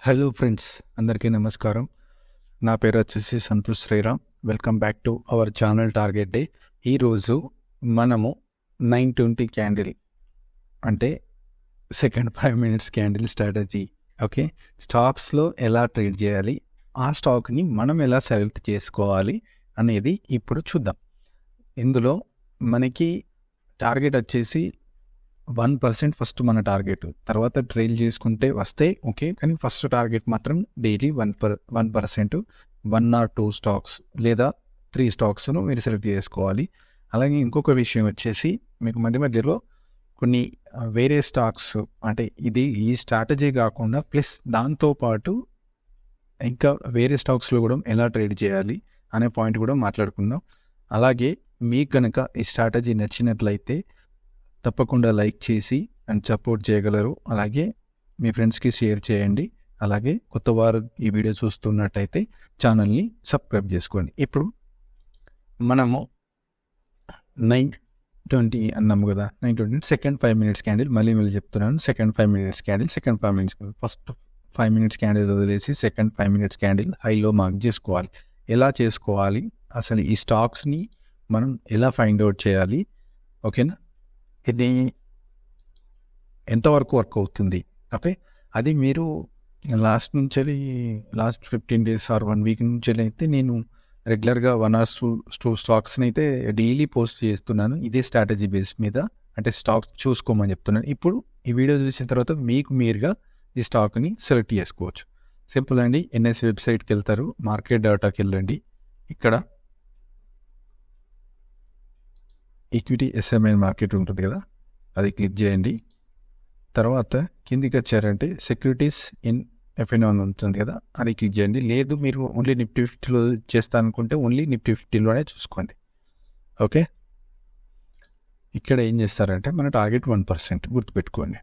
Hello friends, అందరికీ నమస్కారం. నా పేరు వచ్చేసి Santosh Sriram. Welcome back to our channel target day. ఈరోజు మనము 9:20 క్యాండిల్ అంటే second 5 minutes candle strategy, okay, స్టాక్స్లో ఎలా ట్రేడ్ చేయాలి, ఆ స్టాక్ని మనం ఎలా సెలెక్ట్ చేసుకోవాలి అనేది ఇప్పుడు చూద్దాం. ఇందులో మనకి టార్గెట్ వచ్చేసి 1% ఫస్ట్ మన టార్గెట్, తర్వాత ట్రైల్ చేసుకుంటే వస్తే ఓకే, కానీ ఫస్ట్ టార్గెట్ మాత్రం డైలీ 1%, 1 or 2 స్టాక్స్ లేదా 3 స్టాక్స్ను మీరు సెలెక్ట్ చేసుకోవాలి. అలాగే ఇంకొక విషయం వచ్చేసి మీకు మధ్య మధ్యలో కొన్ని వేరే స్టాక్స్, అంటే ఈ స్ట్రాటజీ కాకుండా ప్లస్ దాంతోపాటు ఇంకా వేరే స్టాక్స్లో కూడా ఎలా ట్రేడ్ చేయాలి అనే పాయింట్ కూడా మాట్లాడుకుందాం. అలాగే మీకు కనుక ఈ స్ట్రాటజీ నచ్చినట్లయితే తప్పకుండా లైక్ చేసి అండ్ సపోర్ట్ చేయగలరు. అలాగే మీ ఫ్రెండ్స్కి షేర్ చేయండి. అలాగే కొత్త వారు ఈ వీడియో చూస్తున్నట్టయితే ఛానల్ని సబ్స్క్రైబ్ చేసుకోండి. ఇప్పుడు మనము 9:20 అన్నాము కదా, 9:20 సెకండ్ 5 minutes క్యాండిల్. మళ్ళీ చెప్తున్నాను, second 5 minutes candle, second 5 minutes first 5 minutes candle వదిలేసి సెకండ్ 5 minutes క్యాండిల్ హైలో మార్క్ చేసుకోవాలి. ఎలా చేసుకోవాలి, అసలు ఈ స్టాక్స్ని మనం ఎలా ఫైండ్ అవుట్ చేయాలి, ఓకేనా, ఇది ఎంతవరకు వర్క్ అవుతుంది, ఓకే, అది మీరు లాస్ట్ 15 days ఆర్ 1 week నుంచి అయితే నేను రెగ్యులర్గా 1 or 2 స్టాక్స్ని అయితే డైలీ పోస్ట్ చేస్తున్నాను. ఇదే స్ట్రాటజీ బేస్ మీద, అంటే స్టాక్స్ చూసుకోమని చెప్తున్నాను. ఇప్పుడు ఈ వీడియో చూసిన తర్వాత మీకు మీరుగా ఈ స్టాక్ని సెలెక్ట్ చేసుకోవచ్చు. సింపుల్ అండి. ఎన్ఎస్ వెబ్సైట్కి వెళ్తారు, మార్కెట్ డాటాకి వెళ్ళండి. ఇక్కడ ఈక్విటీ ఎస్ఎంఐ మార్కెట్ ఉంటుంది కదా, అది క్లిక్ చేయండి. తర్వాత కిందికి వచ్చారంటే సెక్యూరిటీస్ ఇన్ ఎఫ్ఎన్ అని ఉంటుంది కదా, అది క్లిక్ చేయండి. లేదు మీరు ఓన్లీ నిఫ్టీ 50లో చేస్తా అనుకుంటే ఓన్లీ నిఫ్టీ 50లోనే చూసుకోండి, ఓకే. ఇక్కడ ఏం చేస్తారంటే మన టార్గెట్ 1%, గుర్తుపెట్టుకోండి.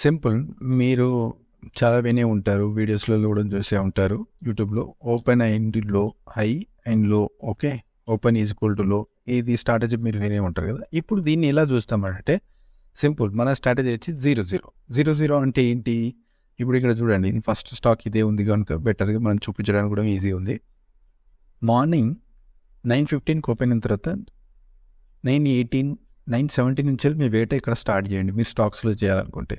సింపుల్. మీరు చాలా వినే ఉంటారు, వీడియోస్లో కూడా చూసే ఉంటారు యూట్యూబ్లో. ఓపెన్ అండ్ లో, హై అండ్ లో, okay, open is equal to లో, ఇది స్ట్రాటజీ మీరు వినే ఉంటారు కదా. ఇప్పుడు దీన్ని ఎలా చూస్తామంటే సింపుల్, మన స్ట్రాటజీ వచ్చి 0-0 అంటే ఏంటి? ఇప్పుడు ఇక్కడ చూడండి, ఫస్ట్ స్టాక్ ఇదే ఉంది కనుక బెటర్గా మనం చూపించడానికి కూడా ఈజీ ఉంది. మార్నింగ్ 9:15కి ఓపెన్ అయిన తర్వాత 9:18, 9:17 నుంచి మీ వేట ఇక్కడ స్టార్ట్ చేయండి. మీరు స్టాక్స్లో చేయాలనుకుంటే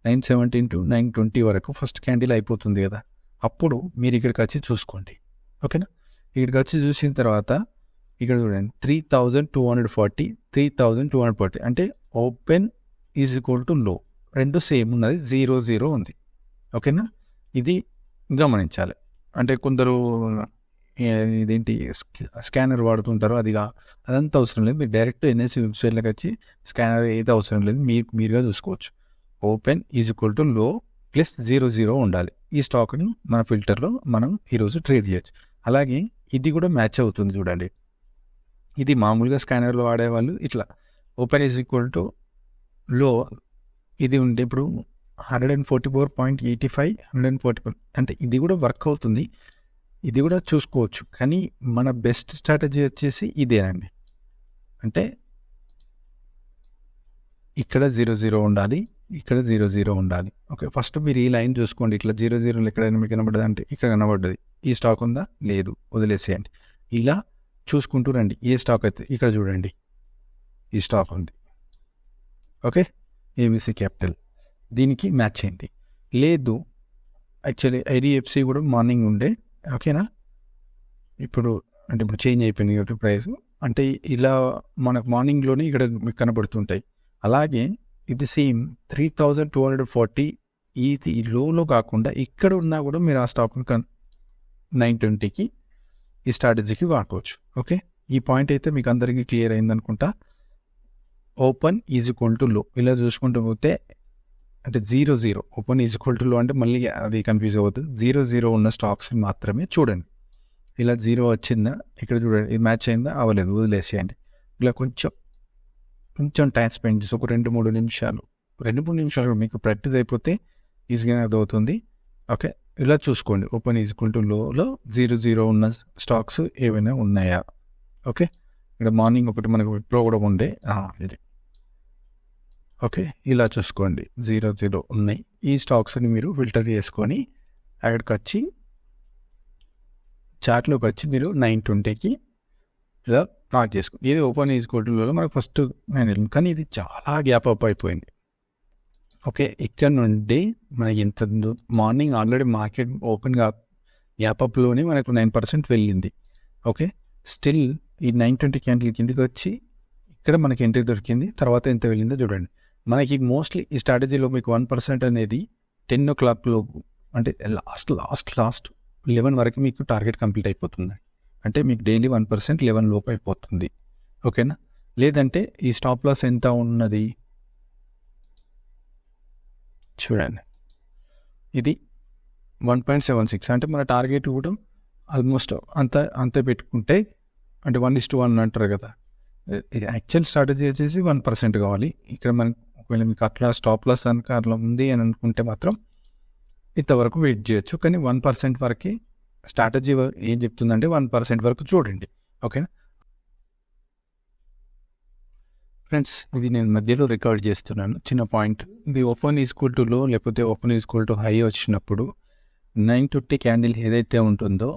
9:17 to 9:20 వరకు ఫస్ట్ క్యాండిల్ అయిపోతుంది కదా, అప్పుడు మీరు ఇక్కడికి వచ్చి చూసుకోండి, ఓకేనా. ఇక్కడికి వచ్చి చూసిన తర్వాత ఇక్కడ చూడండి 3,240, 3,240 అంటే ఓపెన్ ఈజ్ ఈక్వల్ టు లో, రెండు సేమ్ ఉన్నది, 0-0 ఉంది, ఓకేనా. ఇది గమనించాలి. అంటే కొందరు ఇదేంటి స్కానర్ వాడుతుంటారు, అదంతా అవసరం లేదు. మీరు డైరెక్ట్ ఎన్ఎస్సి వెబ్సైట్లోకి వచ్చి స్కానర్ ఏది అవసరం లేదు, మీరుగా చూసుకోవచ్చు. ఓపెన్ ఈజ్ ఈక్వల్ టు లో ప్లస్ 0-0 ఉండాలి. ఈ స్టాక్ని మన ఫిల్టర్లో మనం ఈరోజు ట్రేడ్ చేయొచ్చు. అలాగే ఇది కూడా మ్యాచ్ అవుతుంది చూడండి. ఇది మామూలుగా స్కానర్లో వాడేవాళ్ళు ఇట్లా ఓపెన్ ఈజ్ ఈక్వల్ టు లో ఇది ఉంటే ఇప్పుడు 144.85, 144 అంటే ఇది కూడా వర్క్ అవుతుంది, ఇది కూడా చూసుకోవచ్చు. కానీ మన బెస్ట్ స్ట్రాటజీ వచ్చేసి ఇదేనండి. అంటే ఇక్కడ 0-0 ఉండాలి, ఇక్కడ 0-0 ఉండాలి, ఓకే. ఫస్ట్ మీరు ఈ లైన్ చూసుకోండి. ఇట్లా 0-0 ఎక్కడైనా మీకు కనబడదు అంటే ఇక్కడ కనబడ్డది, ఈ స్టాక్ ఉందా, లేదు, వదిలేసేయండి. ఇలా చూసుకుంటూ రండి. ఏ స్టాక్ అయితే ఇక్కడ చూడండి, ఈ స్టాక్ ఉంది, ఓకే, ఏబీసీ క్యాపిటల్, దీనికి మ్యాచ్ అయింది. లేదు, యాక్చువల్లీ ఐడిఎఫ్సి కూడా మార్నింగ్ ఉండే, ఓకేనా. ఇప్పుడు చేంజ్ అయిపోయింది కాబట్టి ప్రైస్, అంటే ఇలా మనకు మార్నింగ్లోనే ఇక్కడ మీకు కనబడుతుంటాయి. అలాగే ఇది సేమ్ 3,240, ఇది లోలో కాకుండా ఇక్కడ ఉన్నా కూడా మీరు ఆ స్టాక్ 9:20కి ఈ స్ట్రాటజీకి వాడుకోవచ్చు, ఓకే. ఈ పాయింట్ అయితే మీకు అందరికీ క్లియర్ అయిందనుకుంటా. ఓపెన్ ఈజ్ ఈక్వల్ టు లో ఇలా చూసుకుంటూ పోతే అంటే 0-0, ఓపెన్ ఈజ్ ఈక్వల్ టు లో అంటే మళ్ళీ అది కన్ఫ్యూజ్ అవుతుంది. 0-0 ఉన్న స్టాక్స్ మాత్రమే చూడండి. ఇలా 0 వచ్చిందా, ఇక్కడ చూడండి, ఇది మ్యాచ్ అయిందా, అవ్వలేదు, వదిలేసేయండి. ఇలా కొంచెం టైం స్పెండ్ చేసి ఒక 2-3 నిమిషాలు మీకు ప్రాక్టీస్ అయిపోతే ఈజీగానే అర్థమవుతుంది, ఓకే. ఇలా చూసుకోండి. ఓపెన్ ఈజ్ ఈక్వల్ టు లోలో 0-0 ఉన్న స్టాక్స్ ఏవైనా ఉన్నాయా, ఓకే. ఇక్కడ మార్నింగ్ ఒకటి మనకు విప్రో కూడా ఉండే, ఇది, ఓకే. ఇలా చూసుకోండి, 0-0 ఉన్నాయి. ఈ స్టాక్స్ని మీరు ఫిల్టర్ చేసుకొని అక్కడికి వచ్చి చార్ట్లోకి వచ్చి మీరు 920కి ఇలా మార్క్ చేసుకోండి. ఇది ఓపెన్ ఈక్వల్టీలో మనకు ఫస్ట్ 9 కానీ ఇది చాలా గ్యాప్ అప్ అయిపోయింది. ఓకే, ఇక్కడ నుండి మనకి ఇంత మార్నింగ్ ఆల్రెడీ మార్కెట్ ఓపెన్గా గ్యాప్ అప్లోనే మనకు 9% వెళ్ళింది. ఓకే, స్టిల్ ఈ 920 క్యాండిల్ కిందకి వచ్చి ఇక్కడ మనకి ఎంట్రీ దొరికింది. తర్వాత ఎంత వెళ్ళిందో చూడండి. మనకి మోస్ట్లీ ఈ స్ట్రాటజీలో మీకు 1% అనేది 10 o'clock లోపు, అంటే లాస్ట్ 11 వరకు మీకు టార్గెట్ కంప్లీట్ అయిపోతుంది. అంటే మీకు డైలీ 1% 11 లోపు అయిపోతుంది. ఓకేనా, లేదంటే ఈ స్టాప్ లాస్ ఎంత ఉన్నది చూడండి, ఇది 1.76. అంటే మన టార్గెట్ కూడా ఆల్మోస్ట్ అంత పెట్టుకుంటే, అంటే 1:1 అంటారు కదా. యాక్చువల్ స్ట్రాటజీ వచ్చేసి 1% కావాలి. ఇక్కడ మనకి ఒకవేళ మీకు అట్లా స్టాప్ లాస్ కనుక అట్లా ఉంది అని అనుకుంటే మాత్రం ఇంతవరకు వెయిట్ చేయొచ్చు. కానీ 1% వరకు స్ట్రాటజీ ఏం చెప్తుందంటే 1% వరకు చూడండి. ఓకేనా ఫ్రెండ్స్, ఇది నేను మధ్యలో రికార్డ్ చేస్తున్నాను. చిన్న పాయింట్, ఇది ఓపెన్ ఈక్వల్ టు లో లేకపోతే ఓపెన్ ఈక్వల్ టు హై వచ్చినప్పుడు 920 క్యాండిల్ ఏదైతే ఉంటుందో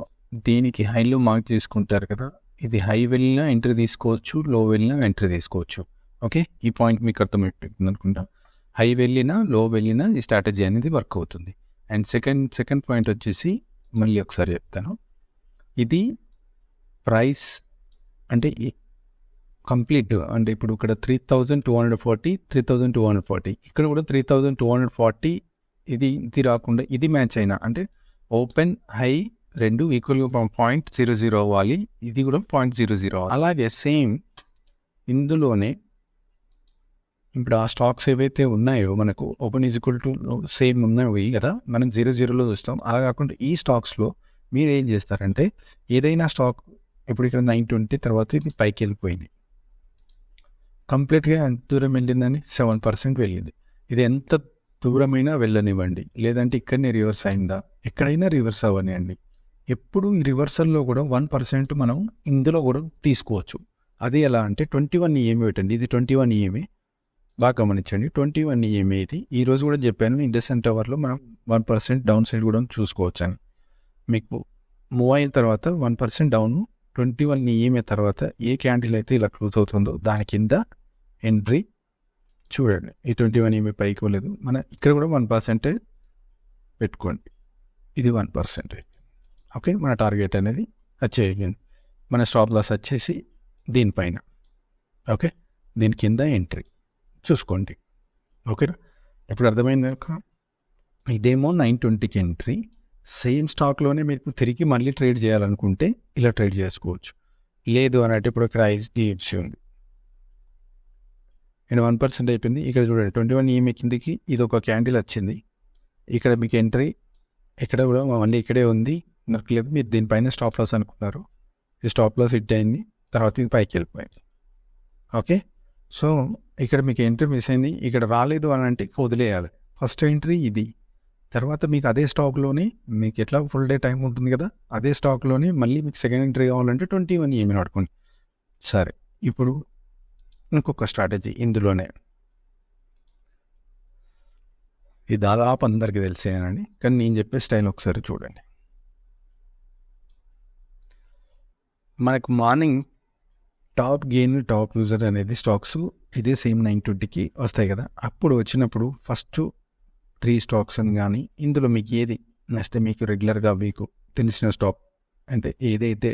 దీనికి హైలో మార్క్ చేసుకుంటారు కదా. ఇది హై వెళ్ళినా ఎంట్రీ తీసుకోవచ్చు, లో వెళ్ళినా ఎంట్రీ తీసుకోవచ్చు. ఓకే, ఈ పాయింట్ మీకు అర్థమైపోతుంది అనుకుంటా. హై వెళ్ళినా లో వెళ్ళినా ఈ స్ట్రాటజీ అనేది వర్క్ అవుతుంది. అండ్ సెకండ్ పాయింట్ వచ్చేసి మళ్ళీ ఒకసారి చెప్తాను. ఇది ప్రైస్ అంటే కంప్లీట్, అంటే ఇప్పుడు ఇక్కడ 3,240 ఇక్కడ కూడా 3,240 ఇది రాకుండా ఇది మ్యాచ్ అయినా, అంటే ఓపెన్ హై రెండు ఈక్వల్గా 0.00 అవ్వాలి, ఇది కూడా 0.00 అవ్వాలి. అలాగే సేమ్ ఇందులోనే ఇప్పుడు ఆ స్టాక్స్ ఏవైతే ఉన్నాయో మనకు ఓపెన్ ఈక్వల్ టు సేమ్ ఉన్నాయి కదా, మనం 0.00లో చూస్తాం. అలా కాకుండా ఈ స్టాక్స్లో మీరు ఏం చేస్తారంటే, ఏదైనా స్టాక్ ఇప్పుడు ఇక్కడ 920 తర్వాత ఇది పైకి వెళ్ళిపోయింది, కంప్లీట్గా ఎంత దూరం వెళ్ళిందని 7% వెళ్ళింది. ఇది ఎంత దూరమైనా వెళ్ళనివ్వండి, లేదంటే ఇక్కడనే రివర్స్ అయిందా, ఎక్కడైనా రివర్స్ అవ్వనివ్వండి. ఎప్పుడు ఈ రివర్సల్లో కూడా 1% మనం ఇందులో కూడా తీసుకోవచ్చు. అది ఎలా అంటే 21 EMA పెట్టండి. ఇది 21 EMA, బాగా గమనించండి. 21 EMA ఇది. ఈరోజు కూడా చెప్పాను ఇండస్ఇండ్ టవర్లో మనం 1% డౌన్ సైడ్ కూడా చూసుకోవచ్చు అని. మీకు మూవ్ అయిన తర్వాత 1% డౌన్ 21 EMA తర్వాత ఏ క్యాండిల్ అయితే ఇలా క్లోజ్ అవుతుందో దాని కింద ఎంట్రీ చూడండి. ఈ 21 EMA పైకి పోలేదు, మన ఇక్కడ కూడా 1% పెట్టుకోండి. ఇది 1%. ఓకే, మన టార్గెట్ అనేది వచ్చేయండి. మన స్టాప్ లాస్ వచ్చేసి దీనిపైన. ఓకే, దీని కింద ఎంట్రీ చూసుకోండి. ఓకేనా, ఇప్పుడు అర్థమైంది కనుక ఇదేమో 920కి ఎంట్రీ. సేమ్ స్టాక్లోనే మీకు తిరిగి మళ్ళీ ట్రేడ్ చేయాలనుకుంటే ఇలా ట్రేడ్ చేసుకోవచ్చు. లేదు అని అంటే ఇప్పుడు ఇక్కడ ఐడిఎఫ్సి ఉంది, నేను 1% అయిపోయింది. ఇక్కడ చూడండి 21 EMA కిందికి ఇది ఒక క్యాండిల్ వచ్చింది. ఇక్కడ మీకు ఎంట్రీ ఇక్కడ కూడా మళ్ళీ ఇక్కడే ఉంది, లేదు మీరు దీనిపైన స్టాప్ లాస్ అనుకున్నారు, ఇది స్టాప్ లాస్ హిట్ అయింది, తర్వాత ఇది పైకి వెళ్ళిపోయింది. ఓకే, సో ఇక్కడ మీకు ఎంట్రీ మిస్ అయింది, ఇక్కడ రాలేదు అని అంటే వదిలేయాలి. ఫస్ట్ ఎంట్రీ ఇది, తర్వాత మీకు అదే స్టాక్లోనే మీకు ఎట్లా ఫుల్ డే టైం ఉంటుంది కదా, అదే స్టాక్లోనే మళ్ళీ మీకు సెకండ్ ఎంట్రీ కావాలంటే 21 EMA వాడుకోండి. సరే, ఇప్పుడు ఇంకొక స్ట్రాటజీ ఇందులోనే, ఇది దాదాపు అందరికీ తెలిసేనండి, కానీ నేను చెప్పే స్టైల్ ఒకసారి చూడండి. మనకు morning top gain top loser అనేది స్టాక్స్ ఇదే సేమ్ 920కి వస్తాయి కదా. అప్పుడు వచ్చినప్పుడు ఫస్ట్ 3 స్టాక్స్ అని కానీ ఇందులో మీకు ఏది నచ్చితే మీకు రెగ్యులర్గా మీకు తెలిసిన స్టాక్ అంటే ఏదైతే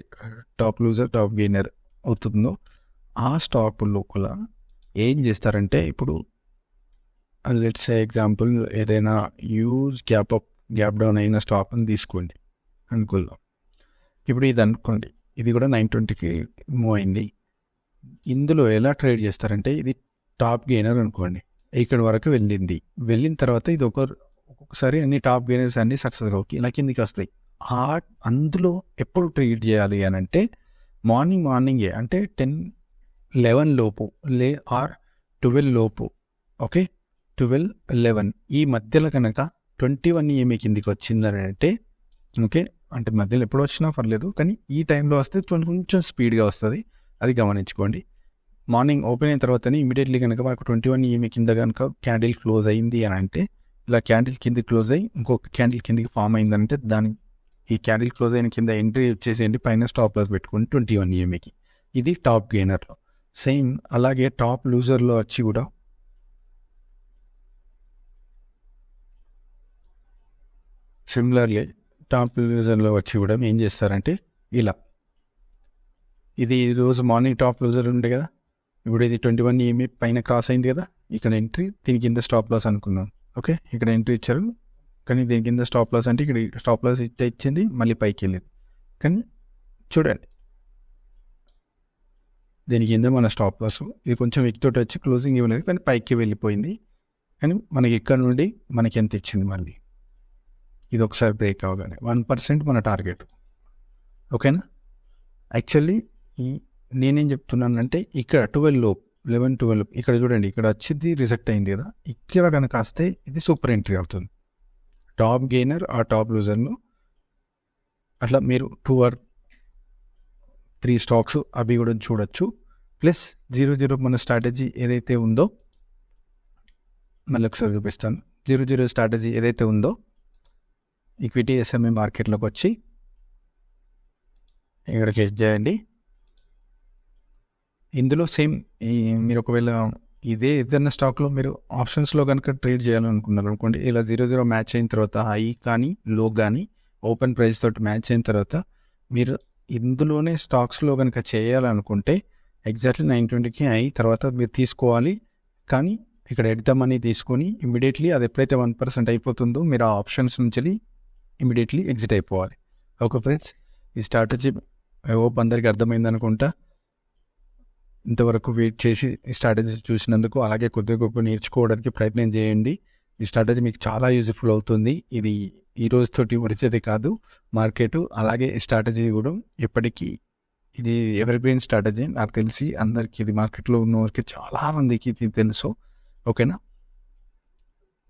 టాప్ లూజర్ టాప్ గెయినర్ అవుతుందో ఆ స్టాక్ లోపల ఏం చేస్తారంటే, ఇప్పుడు లెట్స్ ఎగ్జాంపుల్ ఏదైనా గ్యాప్ డౌన్ అయిన స్టాక్ అని తీసుకోండి అనుకుందాం. ఇప్పుడు ఇది అనుకోండి, ఇది కూడా 920కి మూవ్ అయింది. ఇందులో ఎలా ట్రేడ్ చేస్తారంటే, ఇది టాప్ గెయినర్ అనుకోండి, ఇక్కడ వరకు వెళ్ళిన తర్వాత ఇది ఒక్కొక్కసారి అన్ని టాప్ గెయినర్స్ అన్ని సక్సెస్ అవుతాయి, ఇలా కిందికి వస్తాయి. అందులో ఎప్పుడు ట్రేడ్ చేయాలి అని అంటే మార్నింగే, అంటే 10-11 లోపు ఆర్ 12 లోపు. ఓకే, 12-11 ఈ మధ్యలో కనుక 21 EMA కిందికి వచ్చిందని అంటే, ఓకే అంటే మధ్యలో ఎప్పుడు వచ్చినా పర్లేదు, కానీ ఈ టైంలో వస్తే కొంచెం స్పీడ్గా వస్తుంది, అది గమనించుకోండి. మార్నింగ్ ఓపెన్ అయిన తర్వాతనే ఇమీడియట్లీ కనుక మనకు 21 EMA కింద కనుక క్యాండిల్ క్లోజ్ అయింది అని అంటే ఇలా క్యాండిల్ కింద క్లోజ్ అయ్యి ఇంకొక క్యాండిల్ కిందకి ఫామ్ అయిందంటే దాని ఈ క్యాండిల్ క్లోజ్ అయిన కింద ఎంట్రీ వచ్చేసేయండి, పైన స్టాప్ లాస్ పెట్టుకోండి 21 EMAకి. ఇది టాప్ గెయినర్లో. సేమ్ అలాగే టాప్ లూజర్లో వచ్చి కూడా సిమిలర్లీ టాప్ లూజర్లో వచ్చి కూడా ఏం చేస్తారంటే ఇలా, ఇది ఈరోజు మార్నింగ్ టాప్ లూజర్ ఉండే కదా, ఇప్పుడు ఇది 21 EMA పైన క్రాస్ అయింది కదా, ఇక్కడ ఎంట్రీ, దీని కింద స్టాప్ లాస్ అనుకుందాం. ఓకే, ఇక్కడ ఎంట్రీ ఇచ్చారు కానీ దీని కింద స్టాప్ లాస్ అంటే ఇక్కడ స్టాప్ లాస్ ఇచ్చింది, మళ్ళీ పైకి వెళ్ళింది. కానీ చూడండి దీని కింద మన స్టాప్ లాస్, ఇది కొంచెం ఎక్కువ వచ్చి క్లోజింగ్ ఇవ్వలేదు కానీ పైకి వెళ్ళిపోయింది. కానీ మనకి ఇక్కడ నుండి మనకి ఎంత ఇచ్చింది మళ్ళీ, ఇది ఒకసారి బ్రేక్ అవగానే 1% మన టార్గెట్. ఓకేనా? యాక్చువల్లీ నేనేం చెప్తున్నానంటే ఇక్కడ 11-12 ఇక్కడ చూడండి, ఇక్కడ వచ్చింది రిజెక్ట్ అయింది కదా, ఇక్కడ కనుక వస్తే ఇది సూపర్ ఎంట్రీ అవుతుంది. టాప్ గెయినర్ ఆ టాప్ లూజర్ను అట్లా మీరు 2 or 3 స్టాక్స్ అవి కూడా చూడొచ్చు. ప్లస్ 0-0 మన స్ట్రాటజీ ఏదైతే ఉందో, మళ్ళీ ఒకసారి చూపిస్తాను. 0-0 స్ట్రాటజీ ఏదైతే ఉందో ఈక్విటీ SMA మార్కెట్లోకి వచ్చి ఇక్కడికి హెడ్జ్ చేయండి. ఇందులో సేమ్ మీరు ఒకవేళ ఇదే ఏదైనా స్టాక్లో మీరు ఆప్షన్స్లో కనుక ట్రేడ్ చేయాలనుకున్నారు అనుకోండి, ఇలా 0-0 మ్యాచ్ అయిన తర్వాత హై కానీ లో కానీ ఓపెన్ ప్రైస్ తోటి మ్యాచ్ అయిన తర్వాత మీరు ఇందులోనే స్టాక్స్లో కనుక చేయాలనుకుంటే ఎగ్జాక్ట్లీ 920కి హై తర్వాత మీరు తీసుకోవాలి. కానీ ఇక్కడ ఎట్ ద మనీ తీసుకొని ఇమీడియట్లీ అది ఎప్పుడైతే 1% అయిపోతుందో మీరు ఆ ఆప్షన్స్ నుంచి ఇమీడియట్లీ ఎగ్జిట్ అయిపోవాలి. ఓకే ఫ్రెండ్స్, ఈ స్ట్రాటజీ హోప్ అందరికీ అర్థమైంది అనుకుంటా. ఇంతవరకు వెయిట్ చేసి ఈ స్ట్రాటజీ చూసినందుకు, అలాగే కొద్దిగా గొప్ప నేర్చుకోవడానికి ప్రయత్నం చేయండి. ఈ స్ట్రాటజీ మీకు చాలా యూజ్ఫుల్ అవుతుంది. ఇది ఈ రోజుతోటి వచ్చేది కాదు మార్కెట్. అలాగే ఈ స్ట్రాటజీ కూడా ఎప్పటికీ ఇది ఎవర్ గ్రీన్ స్ట్రాటజీ. నాకు తెలిసి అందరికీ ఇది మార్కెట్లో ఉన్న వారికి చాలామందికి ఇది తెలుసు. ఓకేనా?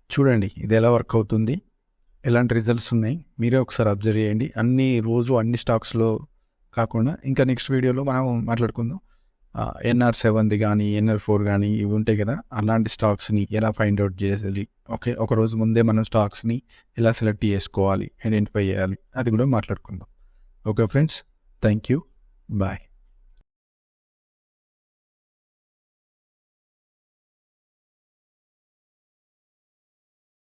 చూడండి ఇది ఎలా వర్క్ అవుతుంది, ఎలాంటి రిజల్ట్స్ ఉన్నాయి మీరే ఒకసారి అబ్జర్వ్ చేయండి. అన్ని స్టాక్స్లో కాకుండా ఇంకా నెక్స్ట్ వీడియోలో మనం మాట్లాడుకుందాం. NR7 కానీ NR4 కానీ ఇవి ఉంటాయి కదా, అలాంటి స్టాక్స్ని ఎలా ఫైండ్ అవుట్ చేయాలి, ఓకే, ఒకరోజు ముందే మనం స్టాక్స్ని ఎలా సెలెక్ట్ చేసుకోవాలి, ఐడెంటిఫై చేయాలి, అది కూడా మాట్లాడుకుందాం. Okay friends, thank you, bye.